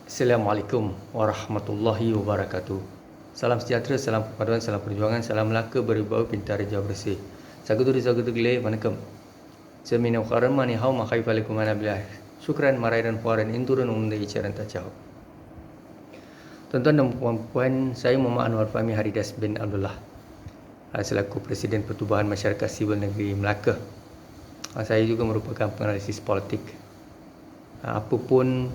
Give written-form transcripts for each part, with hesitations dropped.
Assalamualaikum warahmatullahi wabarakatuh. Salam sejahtera, salam perpaduan, salam perjuangan, salam Melaka berbau pintar jauh bersih. Sagutu gelai, vanakkam. Semina khairan mani hau ma khaifalikum ana billah. Syukran marairan puaran inturun umdai icaran tacau. Tuan-tuan dan puan-puan, saya Muhammad Anwar Fahmi Haridas bin Abdullah, selaku Presiden Pertubuhan Masyarakat Sivil Negeri Melaka. Saya juga merupakan penganalisis politik. Apapun,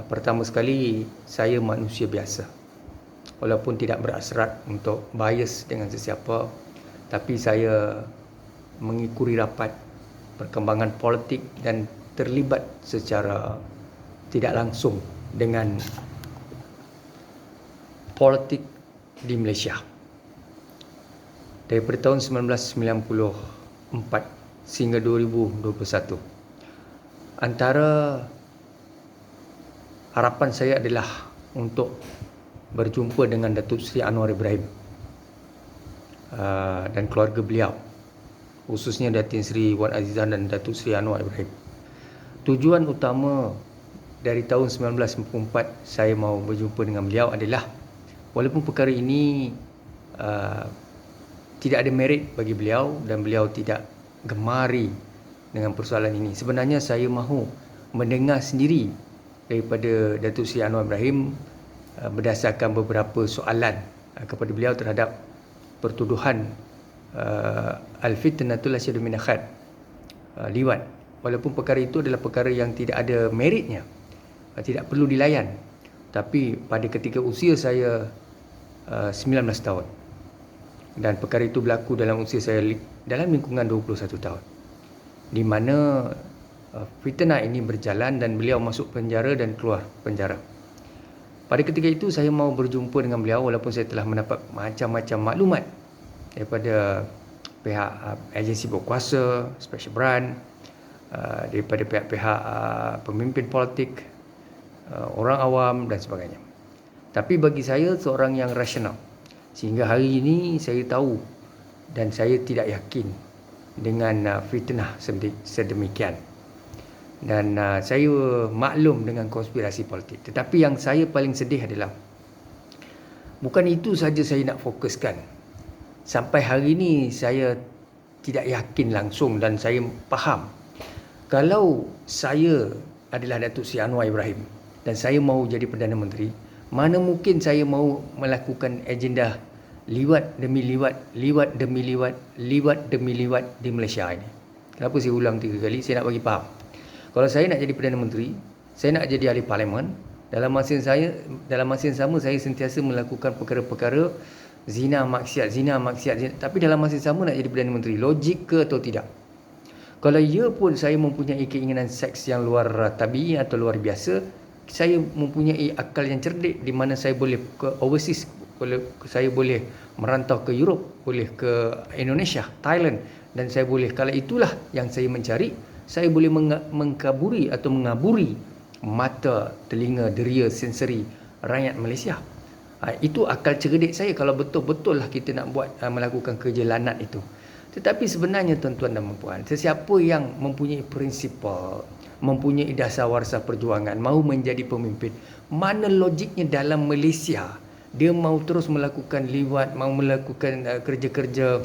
pertama sekali, saya manusia biasa. Walaupun tidak berasrat untuk bias dengan sesiapa, tapi saya mengikuti rapat perkembangan politik dan terlibat secara tidak langsung dengan politik di Malaysia. Daripada tahun 1994 sehingga 2021. Antara harapan saya adalah untuk berjumpa dengan Datuk Seri Anwar Ibrahim dan keluarga beliau, khususnya Datin Seri Wan Azizah dan Datuk Seri Anwar Ibrahim. Tujuan utama dari tahun 1994 saya mau berjumpa dengan beliau adalah, walaupun perkara ini tidak ada merit bagi beliau dan beliau tidak gemari dengan persoalan ini, sebenarnya saya mahu mendengar sendiri daripada Datuk Seri Anwar Ibrahim berdasarkan beberapa soalan kepada beliau terhadap pertuduhan al-fitnatul asyadu min akhad, liwat. Walaupun perkara itu adalah perkara yang tidak ada meritnya, tidak perlu dilayan, tapi pada ketika usia saya 19 tahun dan perkara itu berlaku dalam usia saya dalam lingkungan 21 tahun, di mana fitnah ini berjalan dan beliau masuk penjara dan keluar penjara. Pada ketika itu saya mau berjumpa dengan beliau, walaupun saya telah mendapat macam-macam maklumat daripada pihak agensi berkuasa, special branch, daripada pihak-pihak pemimpin politik, orang awam dan sebagainya. Tapi bagi saya seorang yang rasional, sehingga hari ini saya tahu dan saya tidak yakin dengan fitnah sedemikian. Dan saya maklum dengan konspirasi politik. Tetapi yang saya paling sedih adalah, bukan itu saja saya nak fokuskan. Sampai hari ini saya tidak yakin langsung dan saya faham, kalau saya adalah Datuk Seri Anwar Ibrahim dan saya mahu jadi Perdana Menteri, mana mungkin saya mahu melakukan agenda liwat demi liwat, liwat demi liwat, liwat demi liwat di Malaysia ini. Kenapa saya ulang 3 kali? Saya nak bagi faham. Kalau saya nak jadi Perdana Menteri, saya nak jadi ahli parlimen, dalam masa yang sama saya sentiasa melakukan perkara-perkara zina maksiat, tapi dalam masa yang sama nak jadi Perdana Menteri. Logik ke atau tidak? Kalau ya pun saya mempunyai keinginan seks yang luar tabii atau luar biasa, saya mempunyai akal yang cerdik di mana saya boleh ke overseas, saya boleh merantau ke Europe, boleh ke Indonesia, Thailand, dan saya boleh, kalau itulah yang saya mencari, saya boleh mengaburi mata, telinga, deria, sensori rakyat Malaysia. Itu akal cerdik saya kalau betul-betul lah kita nak buat melakukan kerja lanat itu. Tetapi sebenarnya tuan-tuan dan puan, sesiapa yang mempunyai prinsipal, mempunyai dasar warsa perjuangan, mahu menjadi pemimpin, mana logiknya dalam Malaysia dia mahu terus melakukan liwat, mahu melakukan kerja-kerja,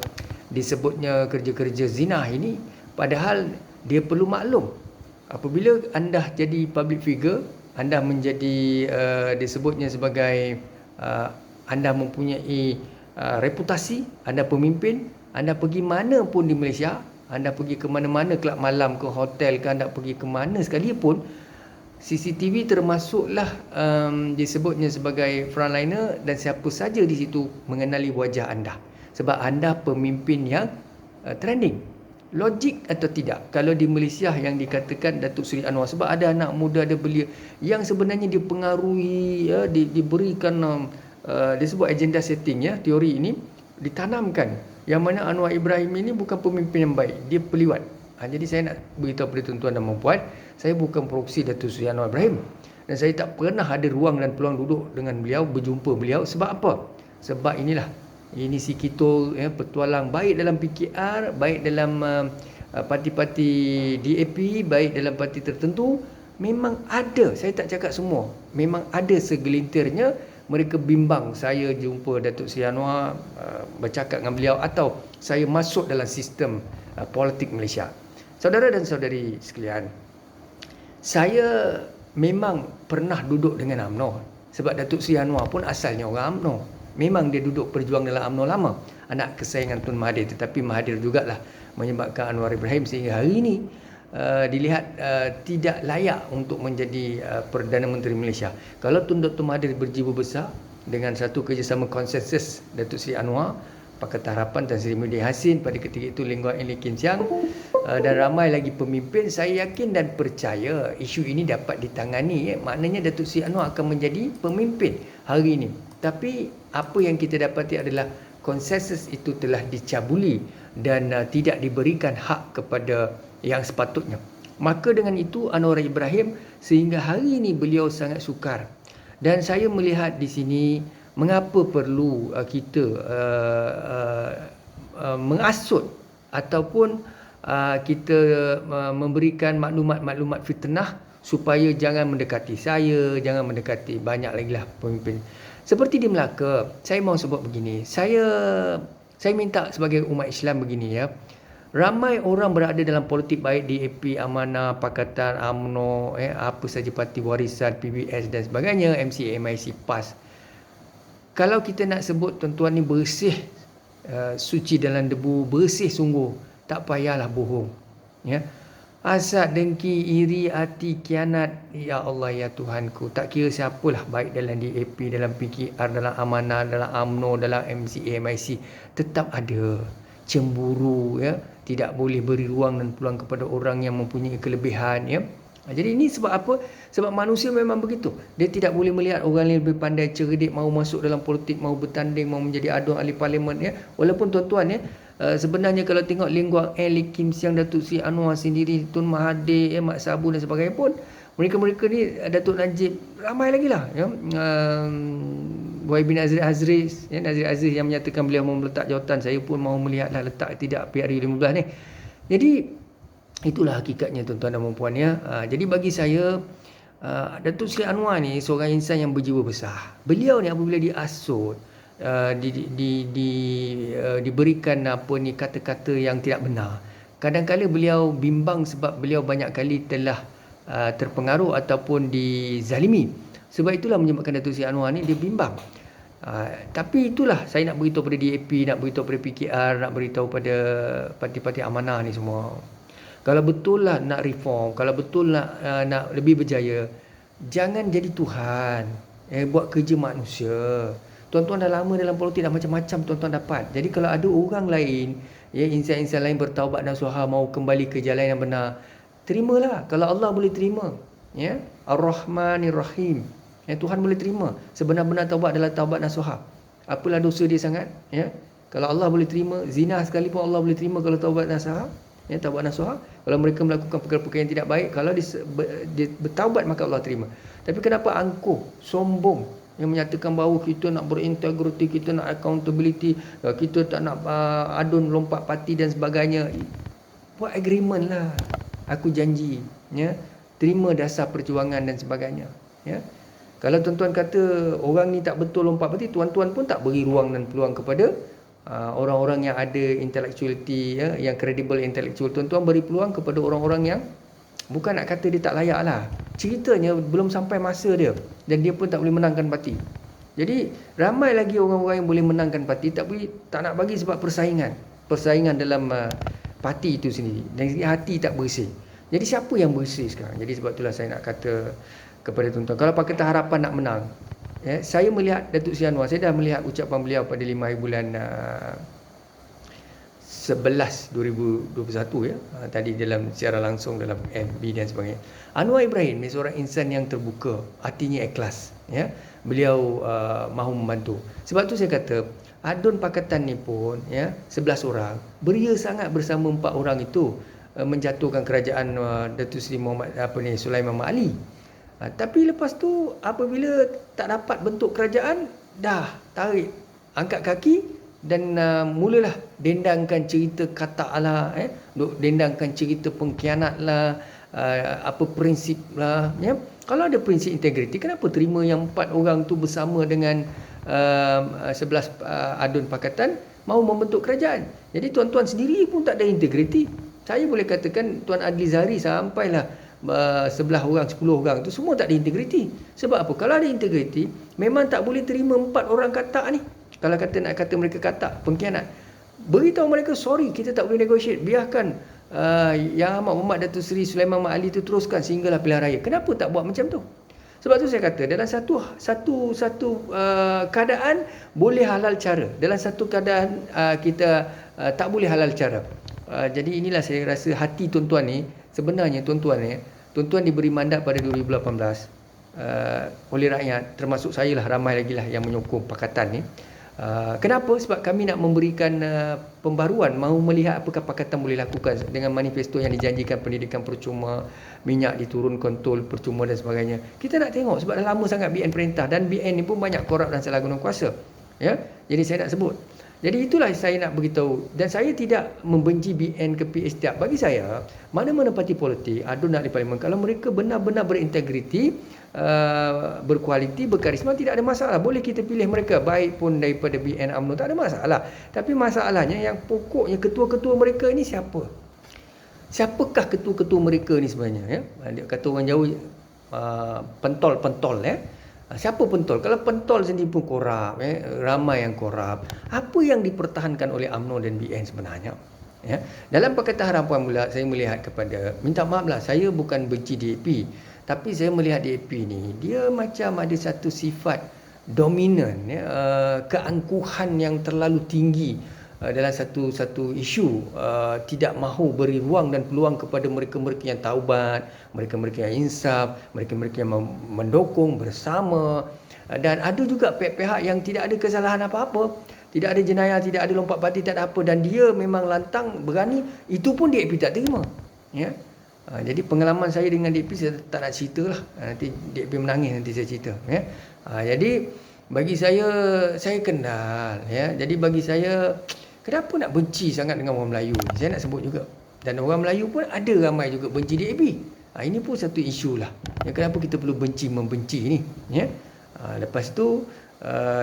disebutnya kerja-kerja zina ini, padahal dia perlu maklum, apabila anda jadi public figure, anda menjadi disebutnya sebagai anda mempunyai reputasi, anda pemimpin, anda pergi mana pun di Malaysia, anda pergi ke mana-mana, kelab malam ke hotel ke, anda pergi ke mana sekalipun, CCTV termasuklah disebutnya sebagai frontliner, dan siapa saja di situ mengenali wajah anda, sebab anda pemimpin yang trending. Logik atau tidak kalau di Malaysia yang dikatakan Datuk Seri Anwar, sebab ada anak muda, ada belia yang sebenarnya dipengaruhi, diberikan disebut agenda setting, teori ini ditanamkan, yang mana Anwar Ibrahim ini bukan pemimpin yang baik, dia peliwat. Jadi saya nak beritahu kepada tuan-tuan dan puan, saya bukan proksi Datuk Seri Anwar Ibrahim, dan saya tak pernah ada ruang dan peluang duduk dengan beliau, berjumpa beliau. Sebab apa? Sebab ini si Kito petualang, baik dalam PKR, baik dalam parti-parti DAP, baik dalam parti tertentu, memang ada, saya tak cakap semua, memang ada segelintirnya mereka bimbang saya jumpa Datuk Seri Anwar, bercakap dengan beliau, atau saya masuk dalam sistem politik Malaysia. Saudara dan saudari sekalian, saya memang pernah duduk dengan UMNO, sebab Datuk Seri Anwar pun asalnya orang UMNO. Memang dia duduk berjuang dalam UMNO lama, anak kesayangan Tun Mahathir, tetapi Mahathir jugalah menyebabkan Anwar Ibrahim sehingga hari ini dilihat tidak layak untuk menjadi Perdana Menteri Malaysia. Kalau Tun Dr. Mahathir berjiwa besar dengan satu kerjasama konsensus Datuk Seri Anwar, Pakatan Harapan Tan Sri Muhyiddin Yassin, pada ketika itu Lim Guan Eng Lee Kim Chiang, dan ramai lagi pemimpin, saya yakin dan percaya isu ini dapat ditangani. Maknanya Datuk Seri Anwar akan menjadi pemimpin hari ini. Tapi apa yang kita dapati adalah konsensus itu telah dicabuli dan tidak diberikan hak kepada yang sepatutnya. Maka dengan itu Anwar Ibrahim sehingga hari ini beliau sangat sukar. Dan saya melihat di sini mengapa perlu kita mengasut ataupun kita memberikan maklumat-maklumat fitnah supaya jangan mendekati saya, jangan mendekati banyak lagi lah pemimpin. Seperti di Melaka, saya mahu sebut begini, saya minta sebagai umat Islam begini ya. Ramai orang berada dalam politik baik DAP, Amanah, Pakatan, UMNO, apa saja parti warisan, PBS dan sebagainya, MCA, MIC, PAS. Kalau kita nak sebut tuan-tuan ni bersih, suci dalam debu, bersih sungguh, tak payahlah bohong. Ya. Hasad, dengki, iri, hati, kianat, ya Allah ya Tuhanku, tak kira siapalah, baik dalam DAP, dalam PKR, dalam Amanah, dalam UMNO, dalam MCA, MIC, tetap ada cemburu, ya. Tidak boleh beri ruang dan peluang kepada orang yang mempunyai kelebihan, ya. Jadi ini sebab apa? Sebab manusia memang begitu. Dia tidak boleh melihat orang yang lebih pandai, cerdik, mahu masuk dalam politik, mahu bertanding, mahu menjadi aduan ahli parlimen, ya. Walaupun tuan-tuan, ya, sebenarnya kalau tengok Lim Guan Eng, Lee Kim Chiang, Datuk Seri Anwar sendiri, Tun Mahathir, Mat Sabu dan sebagainya pun, mereka-mereka ni, Datuk Najib, ramai lagi lah, ya. YB Nazir Azriz, ya, Nazir Aziz yang menyatakan beliau mahu meletak jawatan, saya pun mahu melihatlah letak tidak PRU 15 ni. Jadi itulah hakikatnya tuan-tuan dan puan-puan, ya. Jadi bagi saya, Datuk Seri Anwar ni seorang insan yang berjiwa besar. Beliau ni apabila diasut, diberikan kata-kata yang tidak benar, kadang-kadang beliau bimbang sebab beliau banyak kali telah terpengaruh ataupun dizalimi. Sebab itulah menyebabkan Datuk Seri Anwar ni dia bimbang. Tapi itulah saya nak beritahu pada DAP, nak beritahu pada PKR, nak beritahu pada parti-parti amanah ni semua. Kalau betul lah nak reform, kalau betul nak lebih berjaya, jangan jadi Tuhan. Buat kerja manusia. Tuan-tuan dah lama dalam politik, dah macam-macam tuan-tuan dapat. Jadi kalau ada orang lain, ya, insan-insan lain bertaubat nasuha, mau kembali ke jalan yang benar, terimalah. Kalau Allah boleh terima, ya, Ar-Rahmanir Rahim, ya, Tuhan boleh terima. Sebenar-benar taubat adalah taubat nasuha. Apalah dosa dia sangat, ya. Kalau Allah boleh terima, zina sekalipun Allah boleh terima kalau taubat nasuha, ya, taubat nasuha. Kalau mereka melakukan perkara-perkara yang tidak baik, kalau dia bertaubat maka Allah terima. Tapi kenapa angkuh, sombong, yang menyatakan bahawa kita nak berintegriti, kita nak accountability, kita tak nak adun lompat parti dan sebagainya. Buat agreement lah. Aku janji, ya, terima dasar perjuangan dan sebagainya, ya. Kalau tuan-tuan kata orang ni tak betul lompat parti, tuan-tuan pun tak beri ruang dan peluang kepada orang-orang yang ada intellectuality, ya, yang credible intellectual. Tuan-tuan beri peluang kepada orang-orang yang, bukan nak kata dia tak layak lah, ceritanya belum sampai masa dia, dan dia pun tak boleh menangkan parti. Jadi ramai lagi orang-orang yang boleh menangkan parti, tapi tak nak bagi sebab persaingan dalam parti itu sendiri, dan hati tak bersih. Jadi siapa yang bersih sekarang? Jadi sebab itulah saya nak kata kepada tuan-tuan, kalau Pakatan Harapan nak menang, ya, saya melihat Datuk Seri Anwar, saya dah melihat ucapan beliau pada 5 hari bulan 11 2021, ya, tadi dalam siaran langsung dalam FB dan sebagainya. Anwar Ibrahim ni seorang insan yang terbuka, hatinya ikhlas, ya. Beliau mahu membantu. Sebab tu saya kata adun pakatan ni pun, ya, 11 orang beria sangat bersama 4 orang itu menjatuhkan kerajaan Datuk Seri Sulaiman Mat Ali. Tapi lepas tu apabila tak dapat bentuk kerajaan, dah tarik, angkat kaki, dan mulalah dendangkan cerita kata lah, dendangkan cerita pengkhianat lah, apa prinsip lah, ya. Kalau ada prinsip integriti, kenapa terima yang 4 orang tu bersama dengan 11 adun pakatan mahu membentuk kerajaan? Jadi tuan-tuan sendiri pun tak ada integriti. Saya boleh katakan Tuan Adli Zahari sampailah 11 orang, 10 orang tu semua tak ada integriti. Sebab apa? Kalau ada integriti, memang tak boleh terima 4 orang katak ni. Kalau nak kata mereka katak, pengkhianat, beritahu mereka, sorry, kita tak boleh negotiate, biarkan Yang Amat Muhammad Datuk Seri Sulaiman Mat Ali tu teruskan sehinggalah pilihan raya. Kenapa tak buat macam tu? Sebab tu saya kata, dalam satu keadaan boleh halal cara, dalam satu keadaan kita tak boleh halal cara. Jadi inilah saya rasa hati tuan-tuan ni. Sebenarnya tuan-tuan diberi mandat pada 2018 oleh rakyat, termasuk saya lah, ramai lagi lah yang menyokong pakatan ni. Kenapa? Sebab kami nak memberikan pembaruan, mahu melihat apakah pakatan boleh lakukan dengan manifesto yang dijanjikan, pendidikan percuma, minyak diturunkan, tol percuma dan sebagainya. Kita nak tengok, sebab dah lama sangat BN perintah, dan BN ni pun banyak korup dan salah guna kuasa, ya. Jadi saya nak sebut. Jadi itulah saya nak beritahu, dan saya tidak membenci BN ke PH setiap. Bagi saya, mana-mana parti politik adun nak di parlimen, kalau mereka benar-benar berintegriti, berkualiti, berkarisma, tidak ada masalah. Boleh kita pilih mereka, baik pun daripada BN UMNO, tak ada masalah. Tapi masalahnya yang pokoknya, ketua-ketua mereka ini siapa? Siapakah ketua-ketua mereka ni sebenarnya, ya? Dia kata orang Jawa, pentol-pentol, ya. Siapa pentol? Kalau pentol sendiri pun korup, ramai yang korup. Apa yang dipertahankan oleh UMNO dan BN sebenarnya? Ya. Dalam Pakatan Harapan pula saya melihat kepada, minta maaf lah, saya bukan benci DAP, tapi saya melihat DAP ni, dia macam ada satu sifat dominan, ya, keangkuhan yang terlalu tinggi dalam satu isu, tidak mahu beri ruang dan peluang kepada mereka-mereka yang taubat, mereka-mereka yang insaf, mereka-mereka yang mendukung bersama. Dan ada juga pihak-pihak yang tidak ada kesalahan apa-apa, tidak ada jenayah, tidak ada lompat parti, tak ada apa, dan dia memang lantang berani, itu pun DAP tak terima, ya. Jadi pengalaman saya dengan DAP saya tak nak cerita lah, nanti DAP menangis nanti saya cerita, ya. Jadi bagi saya kenal, ya. Jadi bagi saya, kenapa nak benci sangat dengan orang Melayu ni? Saya nak sebut juga, dan orang Melayu pun ada ramai juga benci DAP. Ini pun satu isu lah, ya, kenapa kita perlu membenci ni, ya. Lepas tu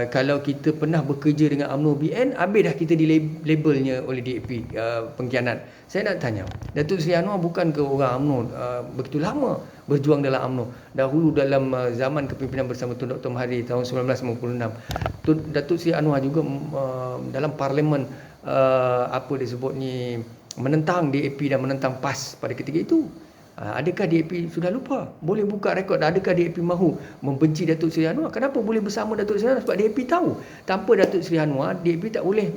kalau kita pernah bekerja dengan UMNO BN, habis dah kita dilabelnya oleh DAP pengkhianat. Saya nak tanya, Datuk Seri Anwar bukan ke orang UMNO begitu lama berjuang dalam UMNO? Dahulu dalam zaman kepimpinan bersama Tun Dr. Mahathir tahun 1996, Datuk Seri Anwar juga dalam parlimen apa disebut ni, menentang DAP dan menentang PAS pada ketika itu. Adakah DAP sudah lupa? Boleh buka rekod. Adakah DAP mahu membenci Datuk Seri Anwar? Kenapa boleh bersama Datuk Seri Anwar? Sebab DAP tahu, tanpa Datuk Seri Anwar, DAP tak boleh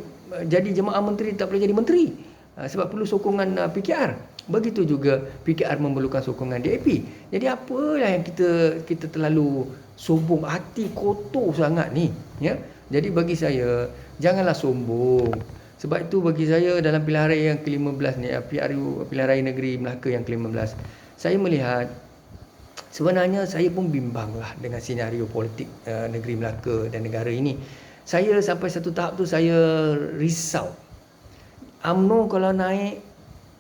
jadi jemaah menteri, tak boleh jadi menteri. Sebab perlu sokongan PKR. Begitu juga PKR memerlukan sokongan DAP. Jadi apalah yang kita terlalu sombong, hati kotor sangat ni, ya. Jadi bagi saya, janganlah sombong. Sebab itu bagi saya dalam pilihan raya yang ke-15 ni, PRU, pilihan raya negeri Melaka yang ke-15, saya melihat, sebenarnya saya pun bimbang lah dengan senario politik negeri Melaka dan negara ini. Saya sampai satu tahap tu saya risau. UMNO kalau naik,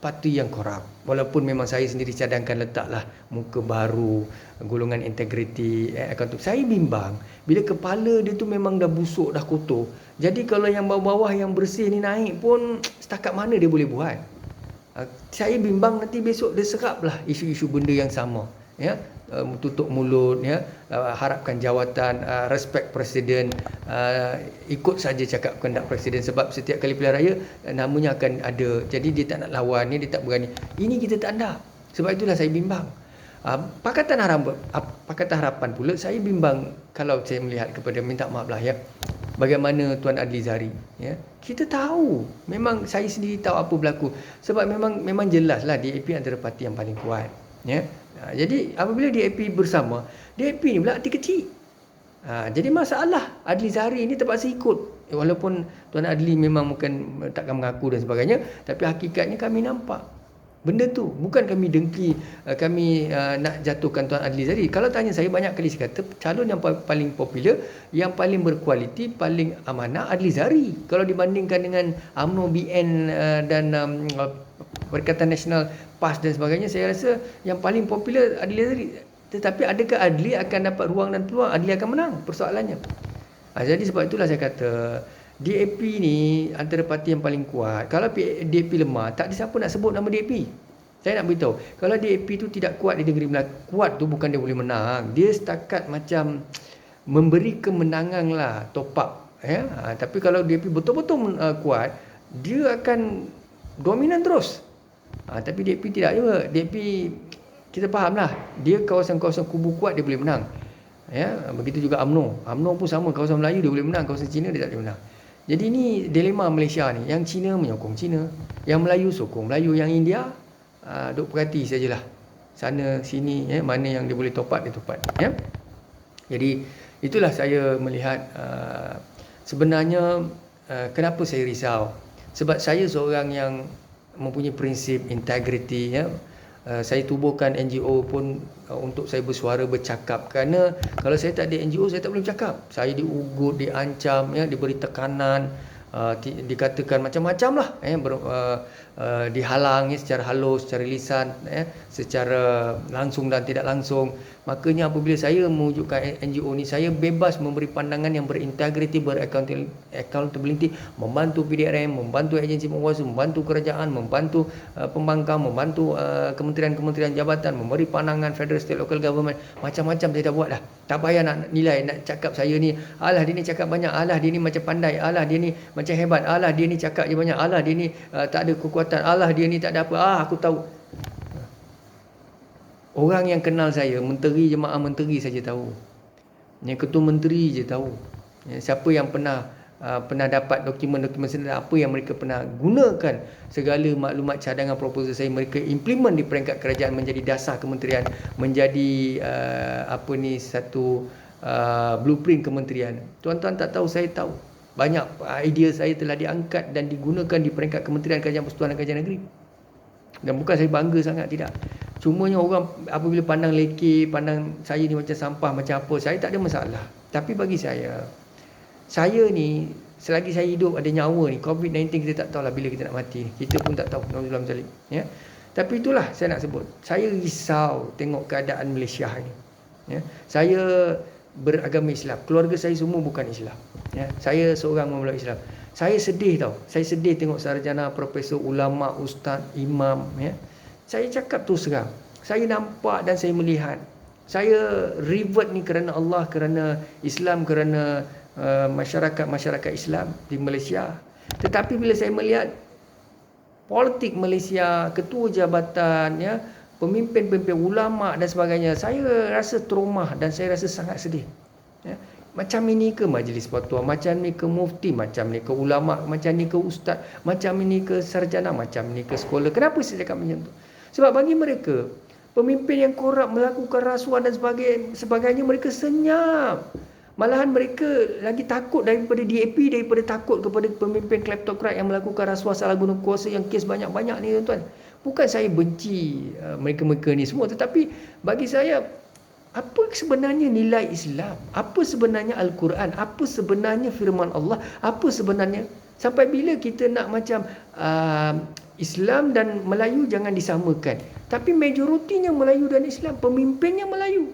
parti yang korup. Walaupun memang saya sendiri cadangkan letaklah muka baru, golongan integriti, saya bimbang bila kepala dia tu memang dah busuk, dah kotor. Jadi kalau yang bawah-bawah yang bersih ni naik pun, setakat mana dia boleh buat? Saya bimbang nanti besok dia seraplah isu-isu benda yang sama, ya. Tutup mulut, ya, harapkan jawatan, respect presiden, ikut saja cakap kehendak presiden, sebab setiap kali pilihan raya namanya akan ada. Jadi dia tak nak lawan ni, dia tak berani. Ini kita tak nak. Sebab itulah saya bimbang. Pakatan Harapan pula saya bimbang kalau saya melihat kepada, minta maaf lah, ya, bagaimana Tuan Adli Zahari, ya. Kita tahu, memang saya sendiri tahu apa berlaku. Sebab memang jelaslah DAP antara parti yang paling kuat, ya. Jadi apabila DAP bersama, DAP ni pula hati kecil. Jadi masalah Adli Zahari ni terpaksa ikut. Walaupun Tuan Adli memang bukan takkan mengaku dan sebagainya, tapi hakikatnya kami nampak benda tu. Bukan kami dengki, kami nak jatuhkan Tuan Adli Zahari. Kalau tanya saya, banyak kali saya kata calon yang paling popular, yang paling berkualiti, paling amanah Adli Zahari. Kalau dibandingkan dengan UMNO, BN dan Perikatan Nasional PAS dan sebagainya, saya rasa yang paling popular Adli. Tetapi adakah Adli akan dapat ruang dan peluang? Adli akan menang persoalannya. Jadi sebab itulah saya kata DAP ni antara parti yang paling kuat. Kalau DAP lemah, tak ada siapa nak sebut nama DAP. Saya nak beritahu, kalau DAP tu tidak kuat di negeri Melaka, kuat tu bukan dia boleh menang. Dia setakat macam memberi kemenangan lah, top up. Tapi kalau DAP betul-betul kuat, dia akan dominan terus. Tapi DAP tidak juga. DAP kita faham lah, dia kawasan-kawasan kubu kuat dia boleh menang. Begitu juga UMNO. UMNO pun sama, kawasan Melayu dia boleh menang, kawasan Cina dia tak boleh menang. Jadi ini dilema Malaysia ni. Yang Cina menyokong Cina, yang Melayu sokong Melayu, yang India duk perhati sajalah. Sana sini, mana yang dia boleh top up, dia top up. Jadi itulah saya melihat sebenarnya kenapa saya risau. Sebab saya seorang yang mempunyai prinsip integriti. Saya tubuhkan NGO pun untuk saya bersuara, bercakap. Kerana kalau saya tak ada NGO, saya tak boleh bercakap. Saya diugut, diancam, diberi tekanan, dikatakan macam-macam lah, dihalang secara halus, secara lisan, secara langsung dan tidak langsung. Makanya apabila saya mewujudkan NGO ni, saya bebas memberi pandangan yang berintegriti, beraccountability, membantu PDRM, membantu agensi penguasa, membantu kerajaan, membantu pembangkang, membantu kementerian-kementerian jabatan, memberi pandangan federal, state, local government. Macam-macam saya dah buat dah. Tak payah nak nilai, nak cakap saya ni, alah dia ni cakap banyak, alah dia ni macam pandai, alah dia ni macam hebat, alah dia ni cakap je banyak, alah dia ni tak ada kekuatan, alah dia ni tak ada apa, aku tahu. Orang yang kenal saya, menteri, jemaah menteri saja tahu. Yang ketua menteri je tahu. Siapa yang pernah dapat dokumen-dokumen senarai, apa yang mereka pernah gunakan, segala maklumat cadangan proposal saya mereka implement di peringkat kerajaan menjadi dasar kementerian, menjadi satu blueprint kementerian. Tuan-tuan tak tahu, saya tahu. Banyak idea saya telah diangkat dan digunakan di peringkat kementerian, kerajaan persekutuan dan kerajaan negeri. Dan bukan saya bangga sangat, tidak. Cumanya orang apabila pandang leki, pandang saya ni macam sampah, macam apa, saya tak ada masalah. Tapi bagi saya ni selagi saya hidup ada nyawa ni, COVID-19 kita tak tahulah bila kita nak mati. Kita pun tak tahu. Tapi itulah saya nak sebut. Saya risau tengok keadaan Malaysia ni. Saya beragama Islam. Keluarga saya semua bukan Islam. Saya seorang memeluk Islam. Saya sedih tau. Saya sedih tengok sarjana, profesor, ulama, ustaz, imam. Saya cakap terus terang. Saya nampak dan saya melihat. Saya revert ni kerana Allah, kerana Islam, kerana masyarakat Islam di Malaysia. Tetapi bila saya melihat politik Malaysia, ketua jabatan, pemimpin-pemimpin ulama dan sebagainya, saya rasa trauma dan saya rasa sangat sedih. Macam ini ke majlis fatwa, macam ni ke mufti, macam ni ke ulama, macam ni ke ustaz, macam ini ke sarjana, macam ni ke sekolah. Kenapa saya cakap macam tu? Sebab bagi mereka, pemimpin yang korup, melakukan rasuah dan sebagainya, mereka senyap. Malahan mereka lagi takut daripada DAP, daripada takut kepada pemimpin kleptokrat yang melakukan rasuah, salah guna kuasa, yang kes banyak-banyak ni, tuan-tuan. Bukan saya benci mereka-mereka ni semua, tetapi bagi saya, apa sebenarnya nilai Islam? Apa sebenarnya Al-Quran? Apa sebenarnya firman Allah? Apa sebenarnya? Sampai bila kita nak macam Islam dan Melayu jangan disamakan. Tapi majoritinya Melayu dan Islam, pemimpinnya Melayu.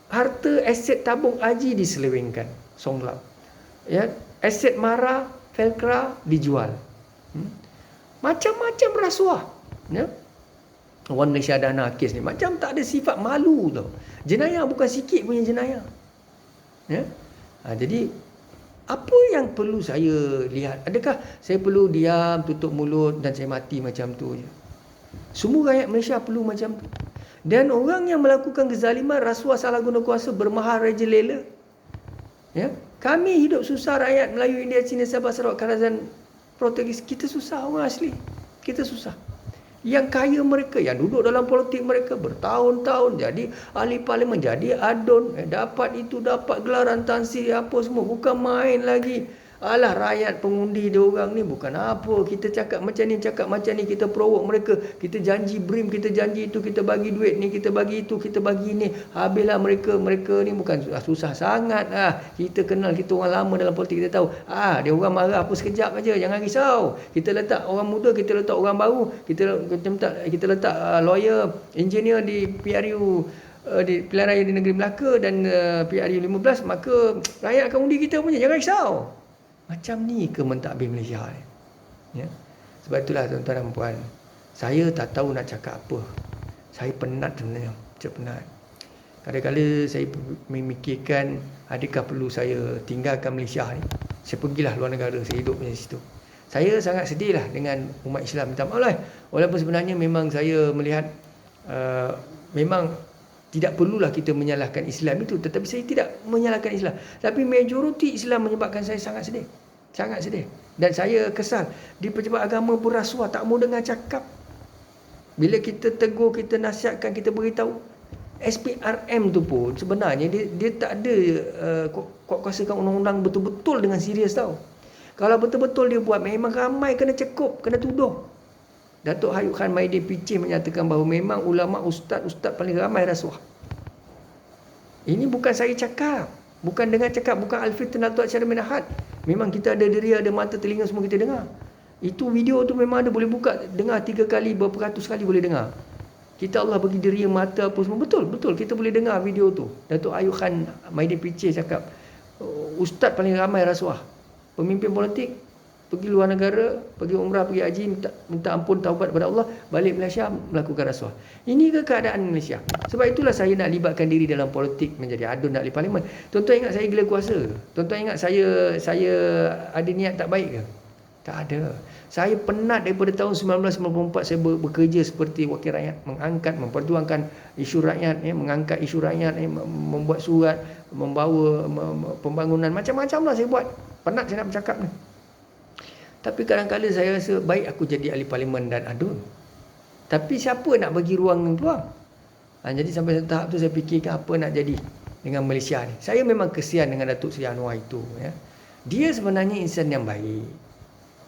Harta aset tabung haji diselewengkan, songlap. Aset Mara, Felcra dijual. Macam-macam rasuah. Orang Malaysia dana kes ni macam tak ada sifat malu tau. Jenayah bukan sikit punya jenayah. Jadi apa yang perlu saya lihat? Adakah saya perlu diam, tutup mulut dan saya mati macam tu je? Semua rakyat Malaysia perlu macam tu. Dan orang yang melakukan kezaliman, rasuah, salah guna kuasa, bermahal rajalela. Kami hidup susah, rakyat Melayu, India, Cina, Sabah, Sarawak, Karazan, Portugis, kita susah, orang asli. Kita susah. Yang kaya mereka, yang duduk dalam politik mereka bertahun-tahun, jadi ahli parlimen, jadi adun, dapat itu, dapat gelaran tansi, apa semua, bukan main lagi. Alah, rakyat pengundi dia orang ni bukan apa. Kita cakap macam ni, kita provoke mereka. Kita janji BRIM, kita janji itu, kita bagi duit ni, kita bagi itu, kita bagi ni. Habislah mereka ni bukan susah sangat lah. Kita kenal, kita orang lama dalam politik, kita tahu. Dia orang marah apa sekejap aja, jangan risau. Kita letak orang muda, kita letak orang baru. Kita letak lawyer, engineer di PRU, di Pilihan Raya di Negeri Melaka dan PRU 15, maka rakyat akan undi kita punya, jangan risau. Macam ni ke mentadbir Malaysia ni? Ya. Sebab itulah tuan-tuan dan puan, saya tak tahu nak cakap apa. Saya penat sebenarnya, penat. Kadang-kadang saya memikirkan adakah perlu saya tinggalkan Malaysia ni. Saya pergilah luar negara, saya hidup di situ. Saya sangat sedih lah dengan umat Islam. Minta maaf lah. Walaupun sebenarnya memang saya melihat memang tidak perlulah kita menyalahkan Islam itu. Tetapi saya tidak menyalahkan Islam. Tapi majoriti Islam menyebabkan saya sangat sedih. Sangat sedih. Dan saya kesal. Di pejabat agama berasuah, tak mau dengar cakap. Bila kita tegur, kita nasihatkan, kita beritahu. SPRM tu pun sebenarnya dia tak ada kuasakan undang-undang betul-betul dengan serius tau. Kalau betul-betul dia buat, memang ramai kena cekup, kena tuduh. Datuk Hayuk Khan Maidin Picih menyatakan bahawa memang ulama ustaz-ustaz paling ramai rasuah. Ini bukan saya cakap, bukan dengar cakap, bukan Alfitr Datuk Syarif bin Ahad. Memang kita ada diri, ada mata, telinga, semua kita dengar. Itu video tu memang ada, boleh buka, dengar 3 kali, berapa ratus kali boleh dengar. Kita Allah bagi diri, mata apa semua. Betul, kita boleh dengar video tu. Datuk Hayuk Khan Maidin Picih cakap, ustaz paling ramai rasuah. Pemimpin politik pergi luar negara, pergi umrah, pergi haji, minta ampun, taubat kepada Allah, balik Malaysia melakukan rasuah. Ini ke keadaan Malaysia? Sebab itulah saya nak libatkan diri dalam politik, menjadi adun nak di parlimen. Tuan-tuan ingat saya gila kuasa? Tuan-tuan ingat saya ada niat tak baik ke? Tak ada. Saya penat daripada tahun 1994 saya bekerja seperti wakil rakyat, mengangkat, memperjuangkan isu rakyat, mengangkat isu rakyat, membuat surat, membawa pembangunan, macam-macam lah saya buat. Penat saya nak bercakap ni. Tapi kadang-kadang saya rasa baik aku jadi ahli parlimen dan adun. Tapi siapa nak bagi ruang dan peluang? Jadi sampai tahap tu saya fikirkan apa nak jadi dengan Malaysia ni. Saya memang kesian dengan Datuk Seri Anwar itu. Ya. Dia sebenarnya insan yang baik.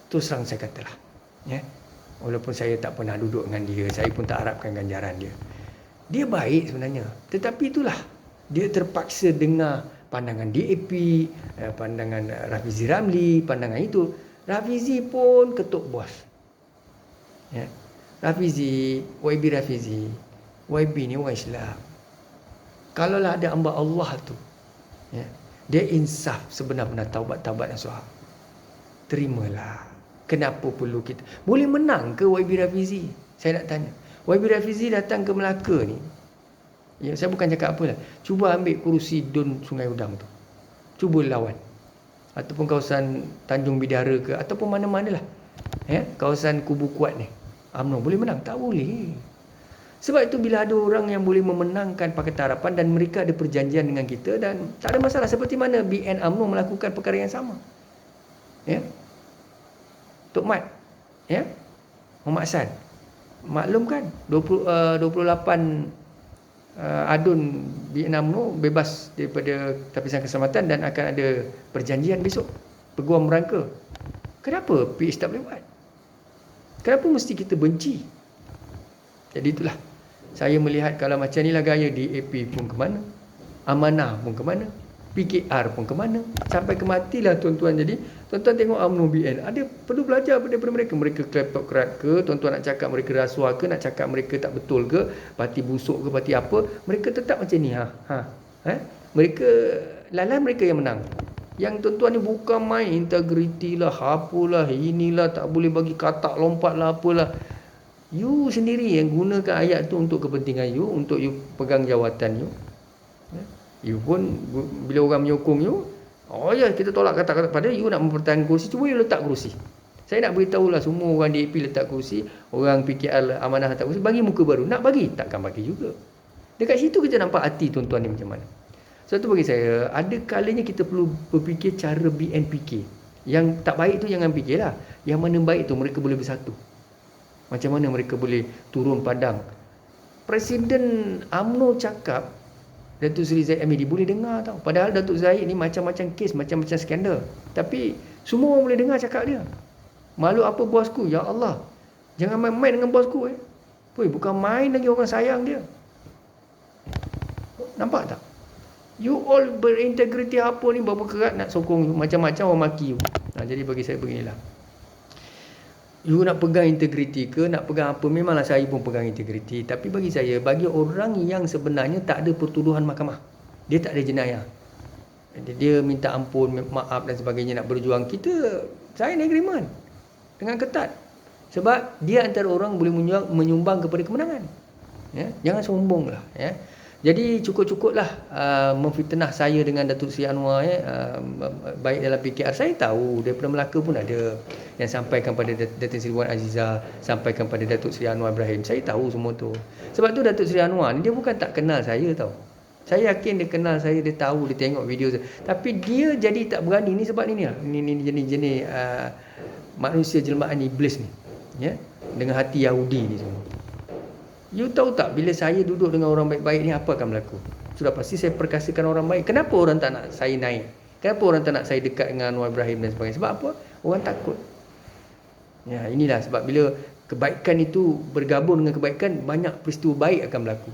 Terus terang saya katalah. Ya. Walaupun saya tak pernah duduk dengan dia, saya pun tak harapkan ganjaran dia. Dia baik sebenarnya. Tetapi itulah, dia terpaksa dengar pandangan DAP, pandangan Rafizi Ramli, pandangan itu. Rafizi pun ketuk bos. Ya. Rafizi, YB Rafizi. YB ni orang Islam. Kalaulah ada hamba Allah tu, ya, dia insaf sebenar-benar taubat nasuha. Terimalah. Kenapa perlu kita? Boleh menang ke YB Rafizi? Saya nak tanya. YB Rafizi datang ke Melaka ni. Ya, saya bukan cakap apalah. Cuba ambil kerusi Dun Sungai Udang tu. Cuba lawan. Ataupun kawasan Tanjung Bidara ke, ataupun mana-mana lah. Ya, kawasan Kubu Kuat ni. UMNO boleh menang? Tak boleh. Sebab itu bila ada orang yang boleh memenangkan Pakatan Harapan dan mereka ada perjanjian dengan kita dan tak ada masalah. Seperti mana BN UMNO melakukan perkara yang sama. Ya. Tok Mat. Ya. Muhammad Hassan. Maklum kan? 28 adun BN UMNO bebas daripada Tapisan Keselamatan dan akan ada perjanjian besok. Peguam merangka. Kenapa PH tak boleh buat? Kenapa mesti kita benci? Jadi itulah. Saya melihat kalau macam inilah gaya DAP pun ke mana, Amanah pun ke mana, PKR pun ke mana, sampai kematilah tuan-tuan. Jadi tuan-tuan tengok UMNO BN, ada perlu belajar daripada mereka. Mereka kleptokrat ke, tuan-tuan nak cakap mereka rasuah ke, nak cakap mereka tak betul ke, parti busuk ke, parti apa, mereka tetap macam ni. Mereka lalan mereka yang menang. Yang tuan-tuan ni bukan main integriti lah, apalah, inilah tak boleh bagi katak lompat lah, apalah. You sendiri yang gunakan ayat tu untuk kepentingan you, untuk you pegang jawatan you. You pun bila orang menyokong you, oh ya kita tolak kata-kata, padahal you nak mempertahankan kursi, cuba you letak kursi. Saya nak beritahu lah semua orang DAP letak kursi, orang PKR Amanah letak kursi, bagi muka baru. Nak bagi? Takkan bagi juga. Dekat situ kita nampak hati tuan-tuan ni macam mana. Sebab tu bagi saya, ada kalanya kita perlu berfikir cara BNPK. Yang tak baik tu jangan fikirlah. Yang mana baik tu mereka boleh bersatu. Macam mana mereka boleh turun padang. Presiden UMNO cakap, Datuk Seri Zahid Hamidi boleh dengar tau. Padahal Datuk Zahid ni macam-macam kes, macam-macam skandal. Tapi Semua orang boleh dengar cakap dia. Malu apa bosku? Ya Allah, jangan main-main dengan bosku. Bukan main lagi, orang sayang dia. Nampak tak? You all berintegriti apa ni, berapa kerat nak sokong you. Macam-macam orang maki you. Jadi bagi saya beginilah. You nak pegang integriti ke, nak pegang apa, memanglah saya pun pegang integriti. Tapi bagi saya, bagi orang yang sebenarnya tak ada pertuduhan mahkamah, dia tak ada jenayah, dia minta ampun, maaf dan sebagainya, nak berjuang, saya agreement dengan ketat. Sebab dia antara orang boleh menyumbang kepada kemenangan. Jangan sombong lah. Jadi cukup-cukuplah memfitnah saya dengan Datuk Seri Anwar. Baik dalam PKR, saya tahu daripada Melaka pun ada yang sampaikan pada Datuk Seri Wan Azizah, sampaikan pada Datuk Seri Anwar Ibrahim. Saya tahu semua tu. Sebab tu Datuk Seri Anwar ni, dia bukan tak kenal saya tau. Saya yakin dia kenal saya, dia tahu, dia tengok video saya. Tapi dia jadi tak berani ni sebab ni lah. Ini jenis-jenis manusia jelmaan iblis ni. Dengan hati Yahudi ni semua. You tahu tak, bila saya duduk dengan orang baik-baik ni, apa akan berlaku? Sudah pasti saya perkasakan orang baik. Kenapa orang tak nak saya naik? Kenapa orang tak nak saya dekat dengan Anwar Ibrahim dan sebagainya? Sebab apa? Orang takut. Inilah sebab bila kebaikan itu bergabung dengan kebaikan, banyak peristiwa baik akan berlaku.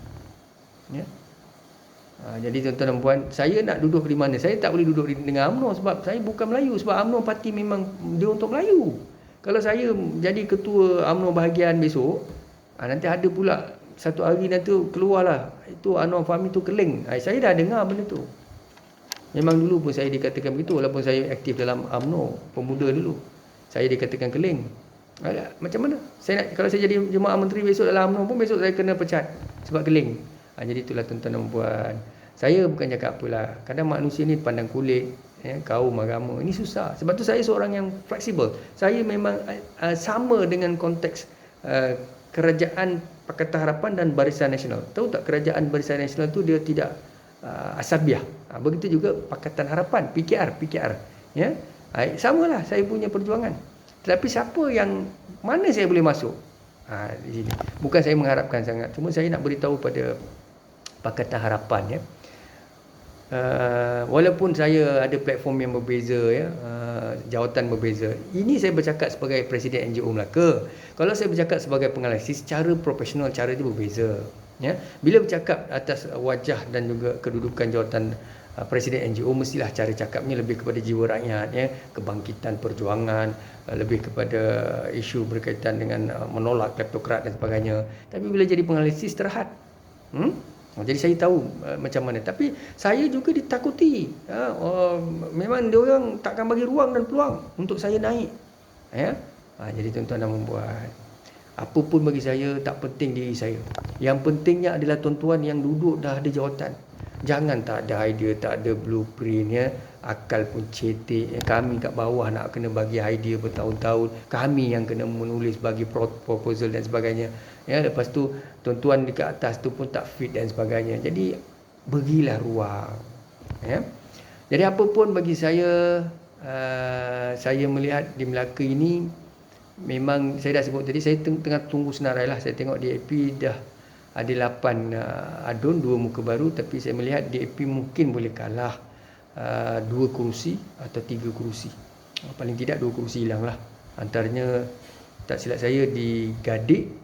Jadi tuan-tuan dan puan, saya nak duduk di mana? Saya tak boleh duduk dengan UMNO sebab saya bukan Melayu. Sebab UMNO parti memang dia untuk Melayu. Kalau saya jadi ketua UMNO bahagian besok, nanti ada pula satu hari nanti keluarlah itu Anwar Fahmi tu keling. Saya dah dengar benda tu. Memang dulu pun saya dikatakan begitu, walaupun saya aktif dalam UMNO pemuda dulu. Saya dikatakan keling. Macam mana? Kalau saya jadi jemaah menteri besok dalam UMNO pun, besok saya kena pecat sebab keling. Jadi itulah tuan-tuan dan puan. Saya bukan cakap apalah. Kadang manusia ni pandang kulit, kaum, agama. Ini susah. Sebab tu saya seorang yang fleksibel. Saya memang sama dengan konteks Kerajaan Pakatan Harapan dan Barisan Nasional. Tahu tak, Kerajaan Barisan Nasional tu dia tidak asabiah. Begitu juga Pakatan Harapan, PKR. Samalah saya punya perjuangan. Tetapi siapa yang mana saya boleh masuk? Di sini. Bukan saya mengharapkan sangat. Cuma saya nak beritahu pada Pakatan Harapan walaupun saya ada platform yang berbeza, jawatan berbeza. Ini saya bercakap sebagai Presiden NGO Melaka. Kalau saya bercakap sebagai penganalisis, cara profesional, cara itu berbeza. Bila bercakap atas wajah dan juga kedudukan jawatan Presiden NGO, mestilah cara cakapnya lebih kepada jiwa rakyat, kebangkitan perjuangan, lebih kepada isu berkaitan dengan menolak kleptokrat dan sebagainya. Tapi bila jadi penganalisis, terhad. Jadi saya tahu macam mana. Tapi saya juga ditakuti. Memang dia orang takkan bagi ruang dan peluang untuk saya naik. Jadi tuan-tuan dan puan, apa pun bagi saya tak penting diri saya. Yang pentingnya adalah tuan-tuan yang duduk dah ada jawatan. Jangan tak ada idea, tak ada blueprint, akal pun cetek. Kami kat bawah nak kena bagi idea bertahun-tahun. Kami yang kena menulis, bagi proposal dan sebagainya. Lepas tu tuan-tuan dekat atas tu pun tak fit dan sebagainya. Jadi berilah ruang. Jadi apa pun bagi saya, saya melihat di Melaka ini, memang saya dah sebut tadi, saya tengah tunggu senarai lah. Saya tengok DAP dah ada 8 adun, 2 muka baru. Tapi saya melihat DAP mungkin boleh kalah 2 kerusi atau 3 kerusi. Paling tidak 2 kerusi hilang lah. Antaranya, tak silap saya, di Gadik,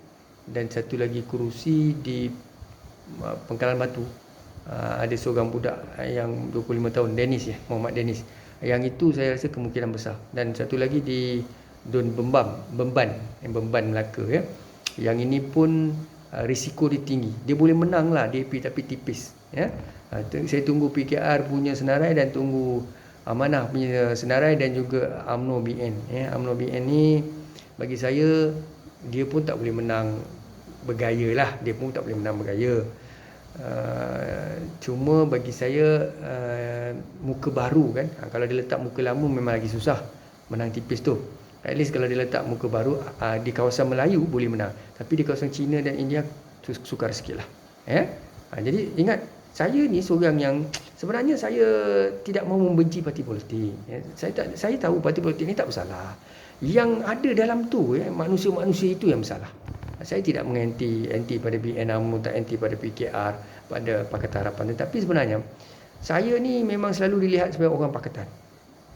dan satu lagi kerusi di Pengkalan Batu. Ada seorang budak yang 25 tahun, Muhammad Dennis. Yang itu saya rasa kemungkinan besar. Dan satu lagi di Dun Bemban Melaka. Yang ini pun risiko dia tinggi. Dia boleh menang lah DAP tapi tipis. Saya tunggu PKR punya senarai dan tunggu Amanah punya senarai dan juga UMNO BN. UMNO BN ni bagi saya dia pun tak boleh menang bergaya lah. Dia pun tak boleh menang bergaya. Cuma bagi saya muka baru kan. Kalau dia letak muka lama memang lagi susah menang tipis tu. At least kalau dia letak muka baru di kawasan Melayu boleh menang. Tapi di kawasan China dan India sukar sikit lah. Jadi ingat, saya ni seorang yang sebenarnya saya tidak mahu membenci parti politik. Saya tahu parti politik ni tak bersalah. Yang ada dalam tu manusia-manusia itu yang bersalah. Saya tidak menganti pada BN UMNO, tak anti pada PKR, pada Pakatan Harapan. Tetapi sebenarnya saya ni memang selalu dilihat sebagai orang pakatan.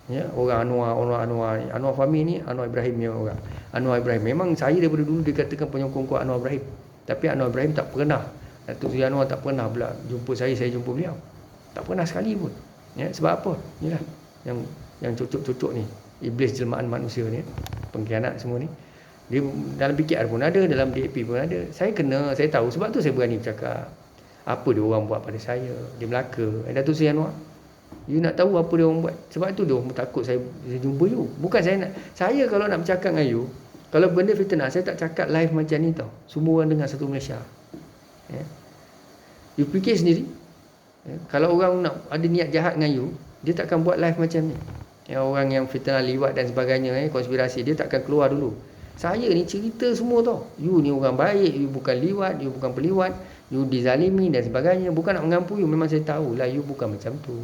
Ya, orang Anwar Fahmi ni Anwar Ibrahim ni orang. Anwar Ibrahim memang saya daripada dulu dikatakan penyokong kuat Anwar Ibrahim. Tapi Anwar Ibrahim tak pernah, Datuk Seri Anwar tak pernah pula jumpa saya jumpa beliau. Tak pernah sekali pun. Ya, sebab apa? Inilah yang cocok-cocok ni. Iblis jelmaan manusia ni, pengkhianat semua ni. Dia dalam PKR pun ada, dalam DAP pun ada. Saya tahu, sebab tu saya berani bercakap. Apa dia orang buat pada saya di Melaka. Datuk Seri Anwar, you nak tahu apa dia orang buat. Sebab tu dia orang takut saya jumpa you. Bukan saya kalau nak bercakap dengan you, kalau benda fitnah, saya tak cakap live macam ni tau. Semua orang dengar satu Malaysia. Ya. You fikir sendiri. Ya. Kalau orang nak ada niat jahat dengan you, dia takkan buat live macam ni. Ya, orang yang fitnah, liwat dan sebagainya, konspirasi, dia takkan keluar dulu. Saya ni cerita semua tau. You ni orang baik, you bukan liwat, you bukan peliwat, you dizalimi dan sebagainya. Bukan nak mengampu you, memang saya tahulah you bukan macam tu.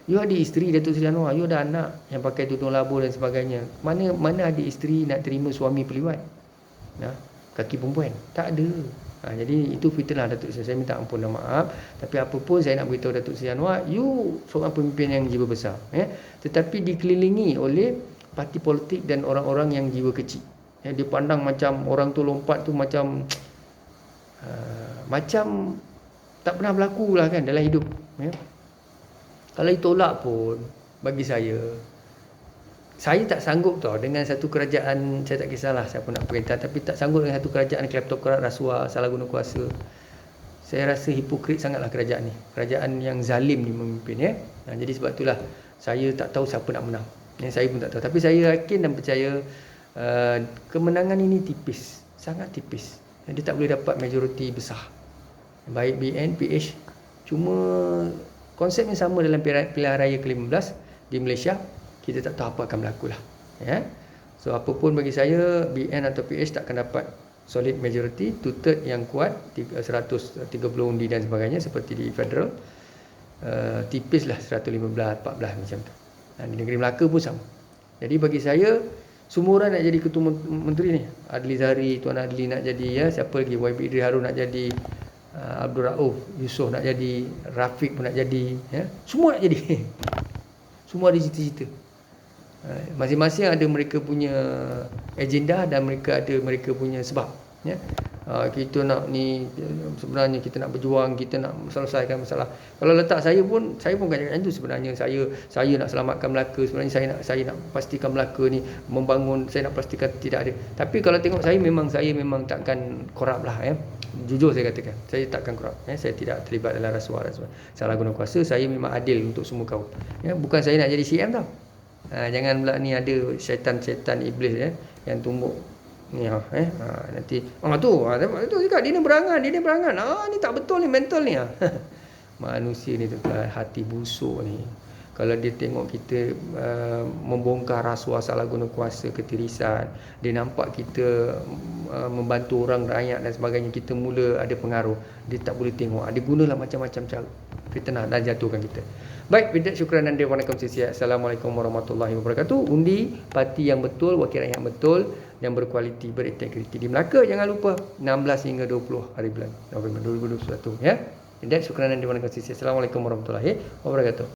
You ada isteri Datuk Seri Anwar, you ada anak yang pakai tudung labu dan sebagainya. Mana ada isteri nak terima suami peliwat? Kaki perempuan. Tak ada. Jadi itu fitnah Datuk Seri. Saya minta ampun dan maaf. Tapi apa pun saya nak beritahu Datuk Seri Anwar, you seorang pemimpin yang jiwa besar. Tetapi dikelilingi oleh parti politik dan orang-orang yang jiwa kecil. Dia pandang macam orang tu lompat tu macam tak pernah berlaku lah kan dalam hidup. Kalau ditolak pun, bagi saya tak sanggup tau dengan satu kerajaan. Saya tak kisahlah siapa nak perintah, tapi tak sanggup dengan satu kerajaan kleptokrat, rasuah, salah guna kuasa. Saya rasa hipokrit sangatlah kerajaan ni. Kerajaan yang zalim ni memimpin. Jadi sebab itulah saya tak tahu siapa nak menang. Saya pun tak tahu. Tapi saya yakin dan percaya kemenangan ini tipis, sangat tipis. Dia tak boleh dapat majoriti besar. Baik BN, PH, cuma konsepnya sama dalam pilihan raya ke-15 di Malaysia. Kita tak tahu apa akan berlaku lah. So apa pun bagi saya, BN atau PH tak akan dapat solid majority, 2/3 yang kuat, 130 undi dan sebagainya seperti di federal. Tipis lah 115, 14 macam tu. Di negeri Melaka pun sama. Jadi bagi saya, semua orang nak jadi ketua menteri ni. Adli Zahari, Tuan Adli nak jadi, siapa lagi, YB Idris Harun nak jadi, Abdul Rauf Yusof nak jadi, Rafiq pun nak jadi, semua nak jadi. Semua ada cita-cita. Masing-masing ada mereka punya agenda dan mereka punya sebab. Kita nak ni, sebenarnya kita nak berjuang, kita nak selesaikan masalah. Kalau letak saya pun bukan cakap itu sebenarnya. Saya nak selamatkan Melaka. Sebenarnya saya nak pastikan Melaka ni membangun, saya nak pastikan tidak ada. Tapi kalau tengok saya memang takkan korup lah. Jujur saya katakan, saya takkan korup. Saya tidak terlibat dalam rasuah dan salah guna kuasa. Saya memang adil untuk semua kaum. Bukan saya nak jadi CM tau. Jangan pula ni ada syaitan-syaitan iblis yang tumbuk ni nanti tu cakap dia ni berangan, ni tak betul ni, mental ni manusia ni tu hati busuk ni. Kalau dia tengok kita membongkar rasuah, salah guna kuasa, ketirisan, dia nampak kita membantu orang rakyat dan sebagainya, kita mula ada pengaruh, dia tak boleh tengok, dia gunalah macam-macam cara fitnah dan jatuhkan kita. Baik, bidak syukran dan waalaikumsalam. Assalamualaikum warahmatullahi wabarakatuh. Undi parti yang betul, wakil rakyat yang betul, yang berkualiti, berintegriti di Melaka. Jangan lupa 16 hingga 20 hari bulan November 2021 ya. Bidak syukran dan waalaikumsalam. Assalamualaikum warahmatullahi wabarakatuh.